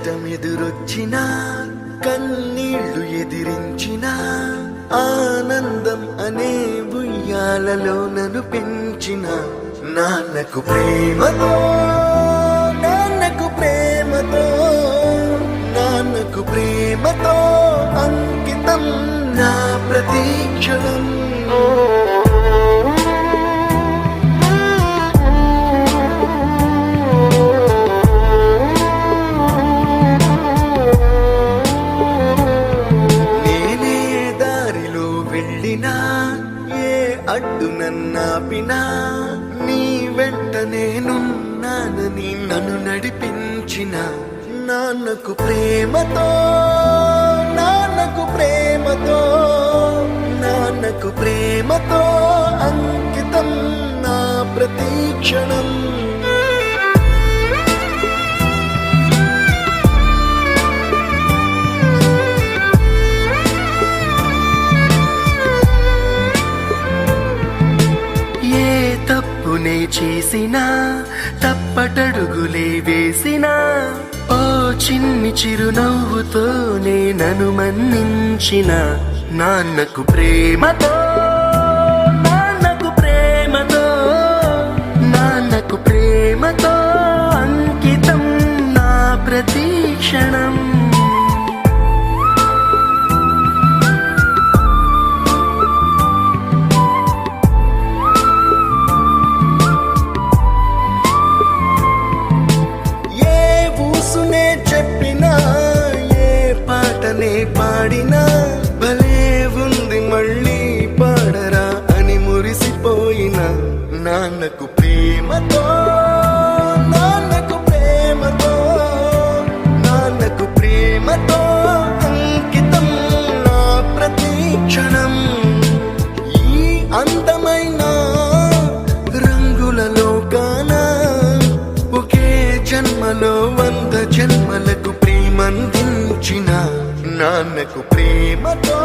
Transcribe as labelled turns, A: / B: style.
A: కష్టమెదురొచ్చినా కన్నీళ్లు ఎదిరించినా ఆనందం అనే ఉయ్యాలలో నన్ను పెంచిన నాన్నకు ప్రేమతో నాన్నకు ప్రేమతో నాన్నకు ప్రేమతో అంకితం నా ప్రతీక్షణం. ఏ అడ్డు నన్నాపినా నీ వెంట నేనున్నానని నన్ను నడిపించిన నాన్నకు ప్రేమతో నాన్నకు ప్రేమతో నాన్నకు ప్రేమతో అంకితం నా ప్రతీక్షణం. తప్పునే చేసినా తప్పటడుగులే వేసినా ఓ చిన్ని చిరునవ్వుతోనే నన్ను మన్నించిన నాన్నకు ప్రేమతో నాన్నకు ప్రేమతో నాన్నకు ప్రేమతో అంకితం నా ప్రతీక్షణం. చెప్పినా ఏ పాటనే పాడినా భలే ఉంది మళ్ళీ పాడరా అని మురిసిపోయిన నాన్నకు ప్రేమతో నాన్నకు ప్రేమతో నాన్నకు ప్రేమతో అంకితం నా ప్రతీక్షణం. ఈ అందమైన రంగుల లోకాన ఒకే జన్మలో 100 జన్మలకు ప్రేమందించిన నాన్నకు ప్రేమతో